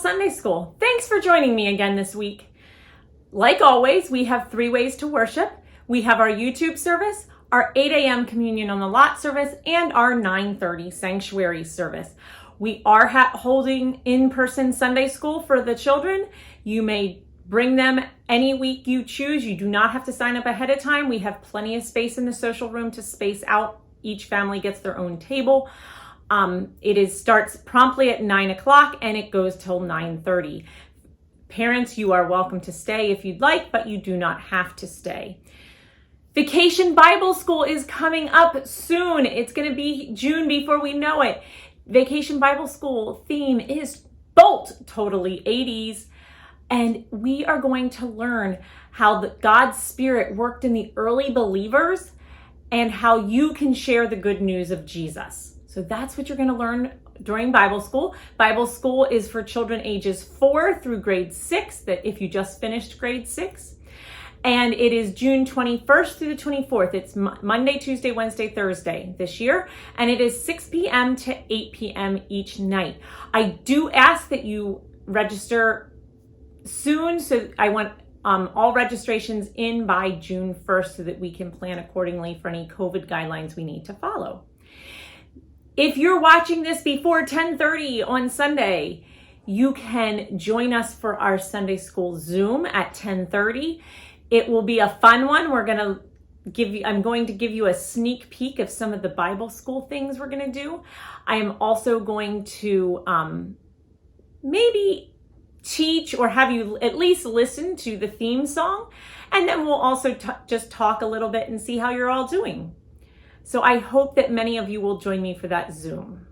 Sunday School. Thanks for joining me again this week. Like always, we have 3 ways to worship. We have our YouTube service, our 8 a.m. Communion on the Lot service, and our 9:30 Sanctuary service. We are holding in-person Sunday School for the children. You may bring them any week you choose. You do not have to sign up ahead of time. We have plenty of space in the social room to space out. Each family gets their own table. It starts promptly at 9 o'clock and it goes till 9:30. Parents, you are welcome to stay if you'd like, but you do not have to stay. Vacation Bible School is coming up soon. It's going to be June before we know it. Vacation Bible School theme is Bolt, totally 80s. And we are going to learn how God's Spirit worked in the early believers and how you can share the good news of Jesus. So that's what you're going to learn during Bible School. Bible School is for children ages 4 through grade 6, that if you just finished grade 6. And it is June 21st through the 24th. It's Monday, Tuesday, Wednesday, Thursday this year. And it is 6 p.m. to 8 p.m. each night. I do ask that you register soon. So I want all registrations in by June 1st so that we can plan accordingly for any COVID guidelines we need to follow. If you're watching this before 10:30 on Sunday, you can join us for our Sunday School Zoom at 10:30. It will be a fun one. I'm going to give you a sneak peek of some of the Bible School things we're going to do. I am also going to maybe teach or have you at least listen to the theme song. And then we'll also just talk a little bit and see how you're all doing. So I hope that many of you will join me for that Zoom.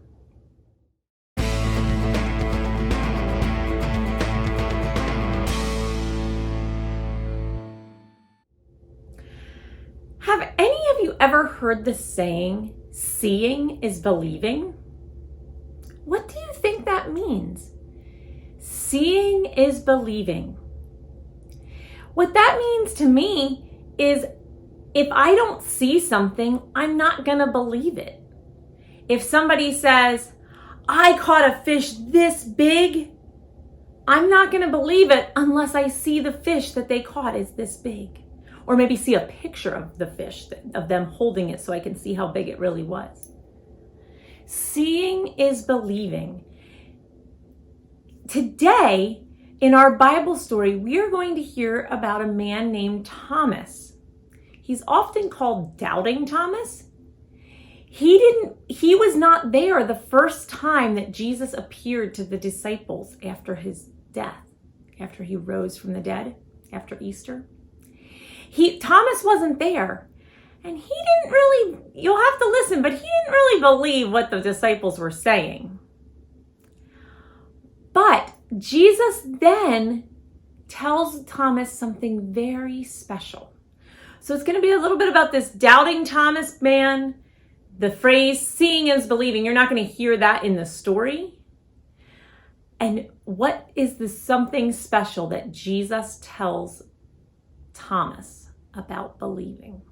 Have any of you ever heard the saying, seeing is believing? What do you think that means? Seeing is believing. What that means to me is if I don't see something, I'm not going to believe it. If somebody says, I caught a fish this big, I'm not going to believe it unless I see the fish that they caught is this big. Or maybe see a picture of the fish, of them holding it so I can see how big it really was. Seeing is believing. Today, in our Bible story, we are going to hear about a man named Thomas. He's often called Doubting Thomas. He was not there the first time that Jesus appeared to the disciples after his death, after he rose from the dead, after Easter. Thomas wasn't there. And he didn't really, you'll have to listen, but he didn't really believe what the disciples were saying. But Jesus then tells Thomas something very special. So it's going to be a little bit about this Doubting Thomas man. The phrase seeing is believing. You're not going to hear that in the story. And what is the something special that Jesus tells Thomas about believing?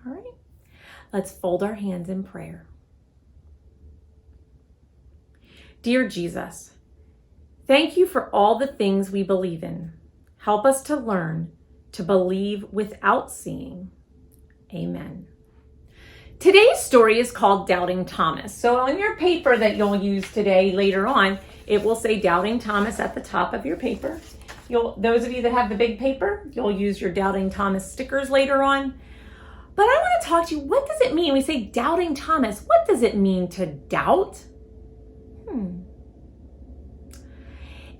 All right, let's fold our hands in prayer. Dear Jesus, thank you for all the things we believe in. Help us to learn to believe without seeing. Amen. Today's story is called Doubting Thomas. So on your paper that you'll use today later on, it will say Doubting Thomas at the top of your paper. Those of you that have the big paper, you'll use your Doubting Thomas stickers later on. But I want to talk to you, what does it mean? We say Doubting Thomas. What does it mean to doubt?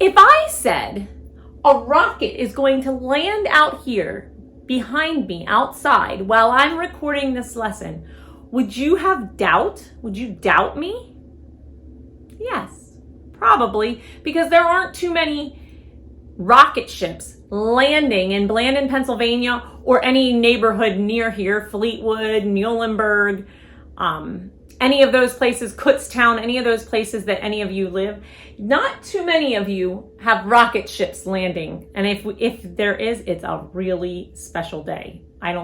If I said a rocket is going to land out here behind me outside while I'm recording this lesson, would you have doubt? Would you doubt me? Yes, probably, because there aren't too many rocket ships landing in Blandon, Pennsylvania, or any neighborhood near here, Fleetwood, Muhlenberg, any of those places, Kutztown, any of those places that any of you live. Not too many of you have rocket ships landing. And if there is, it's a really special day. I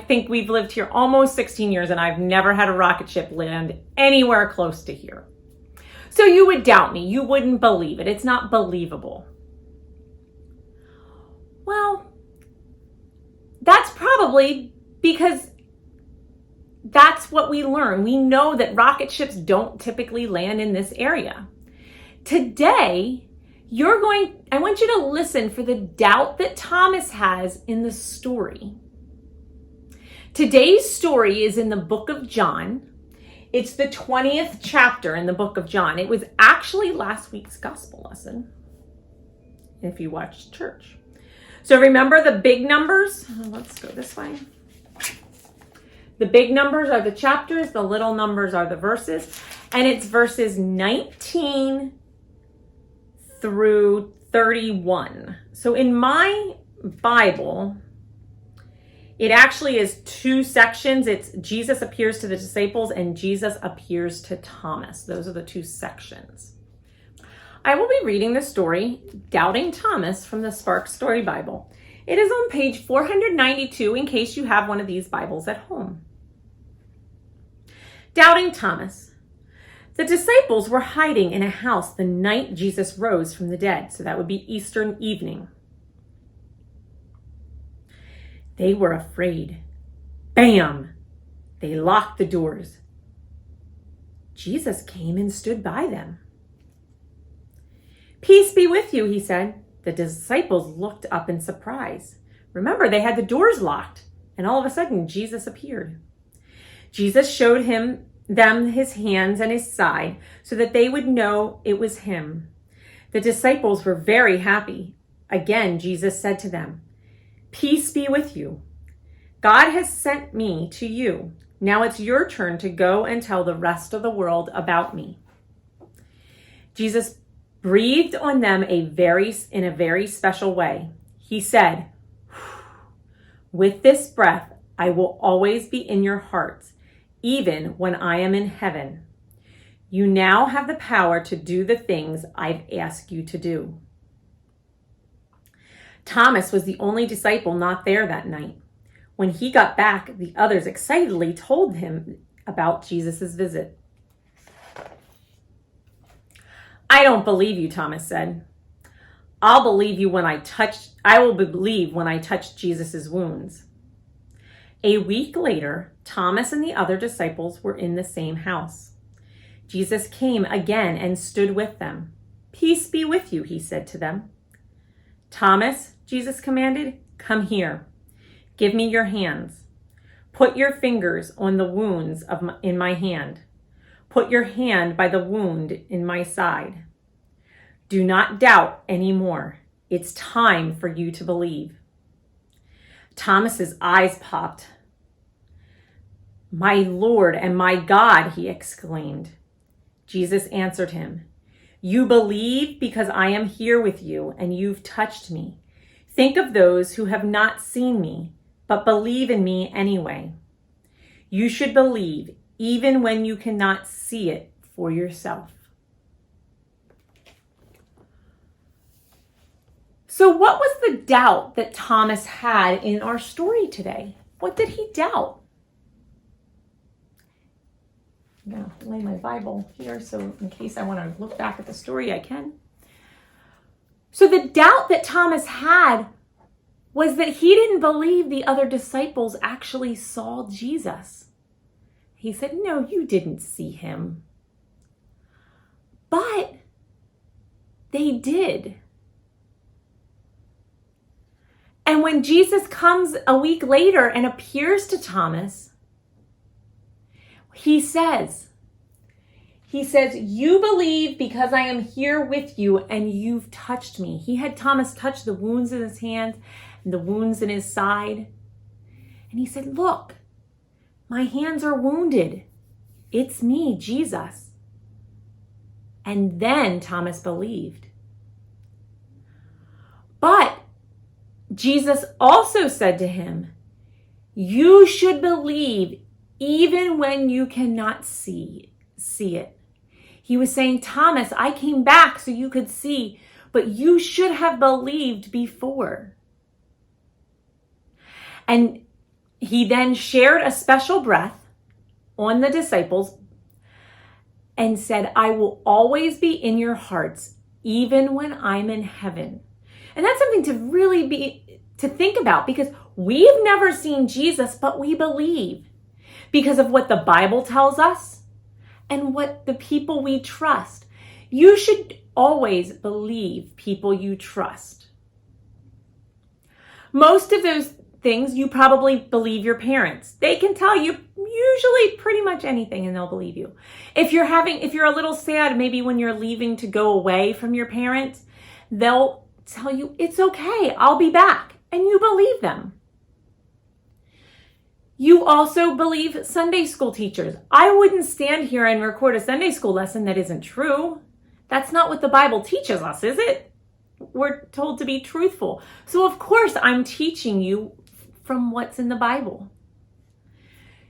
think we've lived here almost 16 years and I've never had a rocket ship land anywhere close to here. So you would doubt me. You wouldn't believe it. It's not believable. Well, that's probably because that's what we learn. We know that rocket ships don't typically land in this area. Today, I want you to listen for the doubt that Thomas has in the story. Today's story is in the book of John. It's the 20th chapter in the book of John. It was actually last week's gospel lesson, if you watched church. So remember the big numbers? Let's go this way. The big numbers are the chapters, the little numbers are the verses, and it's verses 19 through 31. So in my Bible, it actually is two sections. It's Jesus appears to the disciples and Jesus appears to Thomas. Those are the two sections. I will be reading the story, Doubting Thomas, from the Spark Story Bible. It is on page 492 in case you have one of these Bibles at home. Doubting Thomas. The disciples were hiding in a house the night Jesus rose from the dead. So that would be Easter evening. They were afraid. Bam! They locked the doors. Jesus came and stood by them. Peace be with you, he said. The disciples looked up in surprise. Remember, they had the doors locked, and all of a sudden, Jesus appeared. Jesus showed them his hands and his side so that they would know it was him. The disciples were very happy. Again, Jesus said to them, Peace be with you. God has sent me to you. Now it's your turn to go and tell the rest of the world about me. Jesus breathed on them in a very special way. He said, With this breath, I will always be in your hearts, even when I am in heaven. You now have the power to do the things I've asked you to do. Thomas was the only disciple not there that night. When he got back, the others excitedly told him about Jesus' visit. I don't believe you, Thomas said. I will believe when I touch Jesus' wounds. A week later, Thomas and the other disciples were in the same house. Jesus came again and stood with them. Peace be with you, he said to them. Thomas, Jesus commanded, come here. Give me your hands. Put your fingers on the wounds in my hand. Put your hand by the wound in my side. Do not doubt anymore. It's time for you to believe. Thomas's eyes popped. My Lord and my God, he exclaimed. Jesus answered him, You believe because I am here with you and you've touched me. Think of those who have not seen me, but believe in me anyway. You should believe even when you cannot see it for yourself. So what was the doubt that Thomas had in our story today? What did he doubt? I'm going to lay my Bible here so in case I want to look back at the story, I can. So the doubt that Thomas had was that he didn't believe the other disciples actually saw Jesus. He said, no, you didn't see him. But they did. And when Jesus comes a week later and appears to Thomas, he says, you believe because I am here with you and you've touched me. He had Thomas touch the wounds in his hands and the wounds in his side. And he said, look, my hands are wounded. It's me, Jesus. And then Thomas believed. But Jesus also said to him, you should believe even when you cannot see it. He was saying, Thomas, I came back so you could see, but you should have believed before. And he then shared a special breath on the disciples and said, I will always be in your hearts, even when I'm in heaven. And that's something to really to think about, because we've never seen Jesus, but we believe because of what the Bible tells us and what the people we trust. You should always believe people you trust. Most of those things you probably believe your parents. They can tell you usually pretty much anything and they'll believe you. If you're a little sad, maybe when you're leaving to go away from your parents, they'll tell you, it's okay, I'll be back. And you believe them. You also believe Sunday school teachers. I wouldn't stand here and record a Sunday school lesson that isn't true. That's not what the Bible teaches us, is it? We're told to be truthful. So of course I'm teaching you from what's in the Bible.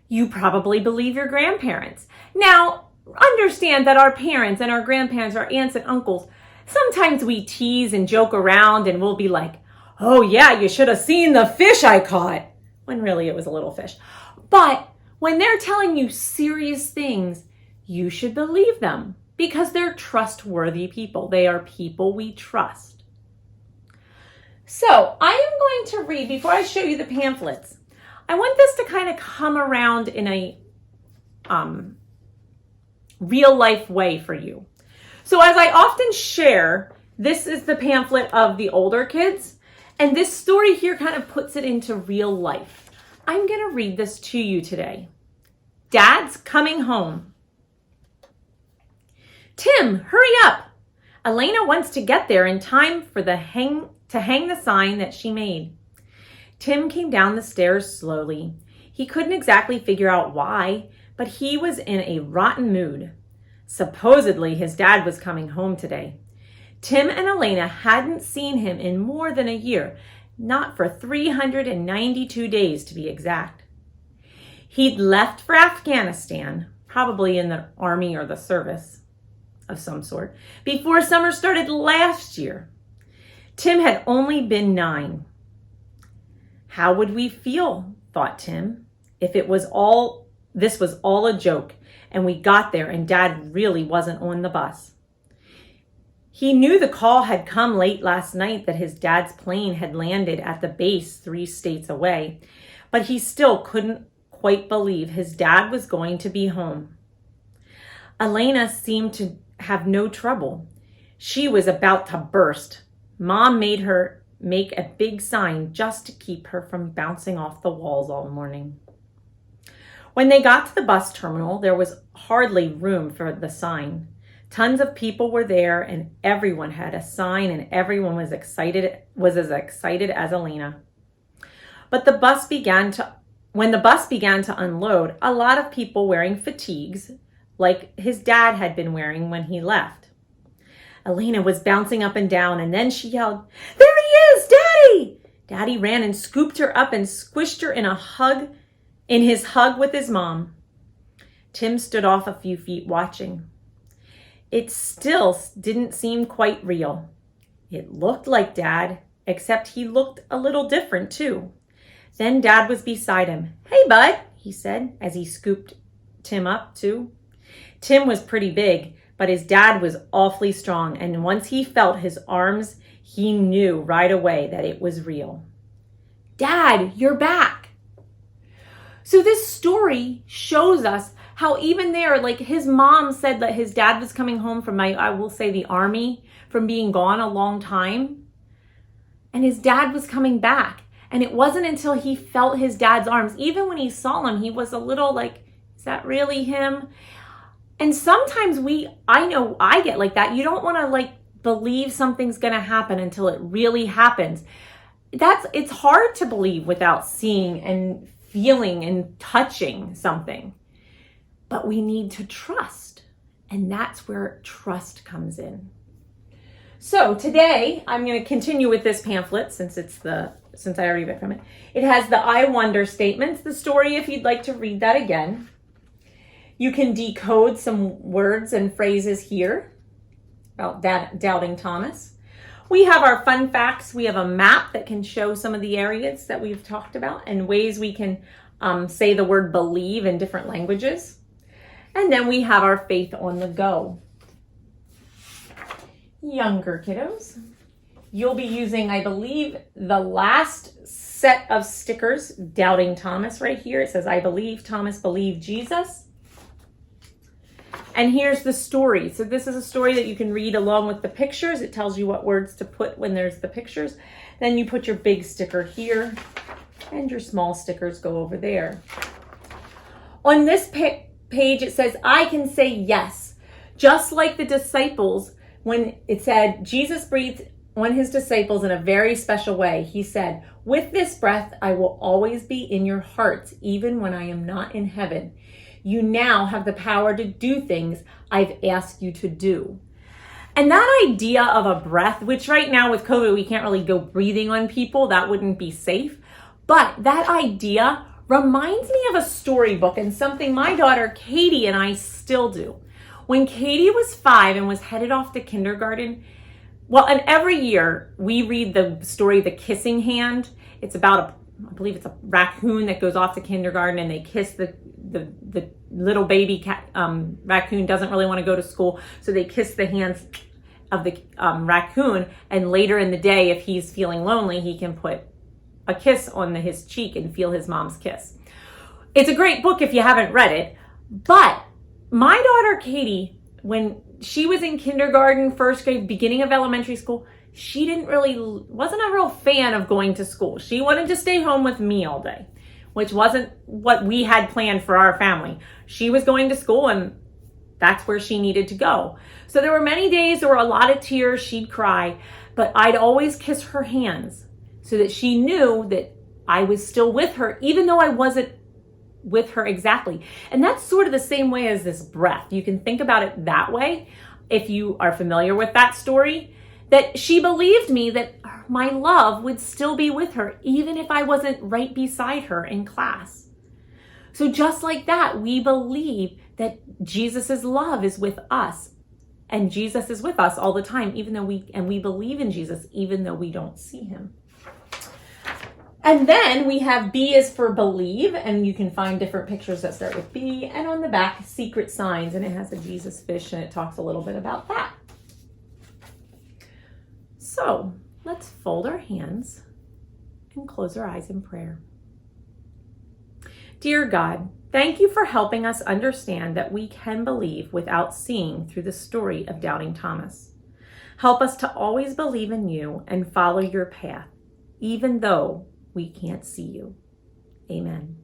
You probably believe your grandparents. Now, understand that our parents and our grandparents, our aunts and uncles, sometimes we tease and joke around and we'll be like, oh yeah, you should have seen the fish I caught. When really it was a little fish. But when they're telling you serious things, you should believe them because they're trustworthy people. They are people we trust. So I am going to read, before I show you the pamphlets, I want this to kind of come around in a real life way for you. So as I often share, this is the pamphlet of the older kids, and this story here kind of puts it into real life. I'm going to read this to you today. Dad's coming home. Tim, hurry up. Elena wants to get there in time for to hang the sign that she made. Tim came down the stairs slowly. He couldn't exactly figure out why, but he was in a rotten mood. Supposedly his dad was coming home today. Tim and Elena hadn't seen him in more than a year, not for 392 days to be exact. He'd left for Afghanistan, probably in the army or the service of some sort, before summer started last year. Tim had only been 9. How would we feel, thought Tim, if this was all a joke and we got there and Dad really wasn't on the bus? He knew the call had come late last night that his dad's plane had landed at the base 3 states away, but he still couldn't quite believe his dad was going to be home. Elena seemed to have no trouble. She was about to burst. Mom made her make a big sign just to keep her from bouncing off the walls all morning. When they got to the bus terminal, there was hardly room for the sign. Tons of people were there and everyone had a sign and everyone was as excited as Elena. But when the bus began to unload, a lot of people wearing fatigues like his dad had been wearing when he left. Elena was bouncing up and down and then she yelled, "There he is, Daddy!" Daddy ran and scooped her up and squished her in his hug with his mom. Tim stood off a few feet watching. It still didn't seem quite real. It looked like Dad, except he looked a little different too. Then Dad was beside him. "Hey, bud," he said as he scooped Tim up too. Tim was pretty big, but his dad was awfully strong, and once he felt his arms, he knew right away that it was real. "Dad, you're back." So this story shows us how even there, like his mom said that his dad was coming home from, I will say, the army, from being gone a long time. And his dad was coming back. And it wasn't until he felt his dad's arms, even when he saw him, he was a little like, is that really him? And sometimes I know I get like that. You don't want to like believe something's going to happen until it really happens. It's hard to believe without seeing and feeling and touching something. But we need to trust, and that's where trust comes in. So today I'm going to continue with this pamphlet since I already read from it. It has the I wonder statements, the story if you'd like to read that again. You can decode some words and phrases here about doubting Thomas. We have our fun facts. We have a map that can show some of the areas that we've talked about and ways we can say the word believe in different languages. And then we have our faith on the go. Younger kiddos, you'll be using, I believe, the last set of stickers, Doubting Thomas right here. It says, I believe Thomas believed Jesus. And here's the story. So this is a story that you can read along with the pictures. It tells you what words to put when there's the pictures. Then you put your big sticker here and your small stickers go over there. On this page, it says, I can say yes. Just like the disciples, when it said, Jesus breathed on his disciples in a very special way. He said, with this breath, I will always be in your hearts, even when I am not in heaven. You now have the power to do things I've asked you to do. And that idea of a breath, which right now with COVID, we can't really go breathing on people. That wouldn't be safe. But that idea reminds me of a storybook and something my daughter Katie and I still do. When Katie was 5 and was headed off to kindergarten, well, and every year we read the story, The Kissing Hand. It's about I believe it's a raccoon that goes off to kindergarten and they kiss the little baby cat, raccoon doesn't really want to go to school. So they kiss the hands of the raccoon. And later in the day, if he's feeling lonely, he can put a kiss on his cheek and feel his mom's kiss. It's a great book if you haven't read it. But my daughter Katie, when she was in kindergarten, first grade, beginning of elementary school, she wasn't a real fan of going to school. She wanted to stay home with me all day, which wasn't what we had planned for our family. She was going to school and that's where she needed to go. So there were many days, there were a lot of tears, she'd cry, but I'd always kiss her hands so that she knew that I was still with her, even though I wasn't with her exactly. And that's sort of the same way as this breath. You can think about it that way if you are familiar with that story, that she believed me that my love would still be with her, even if I wasn't right beside her in class. So just like that, we believe that Jesus's love is with us, and Jesus is with us all the time, we believe in Jesus, even though we don't see him. And then we have B is for believe, and you can find different pictures that start with B, and on the back, secret signs, and it has a Jesus fish, and it talks a little bit about that. So let's fold our hands and close our eyes in prayer. Dear God, thank you for helping us understand that we can believe without seeing through the story of Doubting Thomas. Help us to always believe in you and follow your path, even though we can't see you. Amen.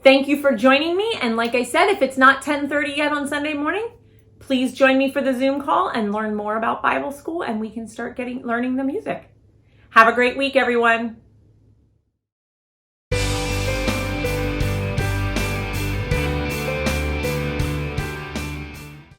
Thank you for joining me. And like I said, if it's not 10:30 yet on Sunday morning, please join me for the Zoom call and learn more about Bible school, and we can start learning the music. Have a great week, everyone.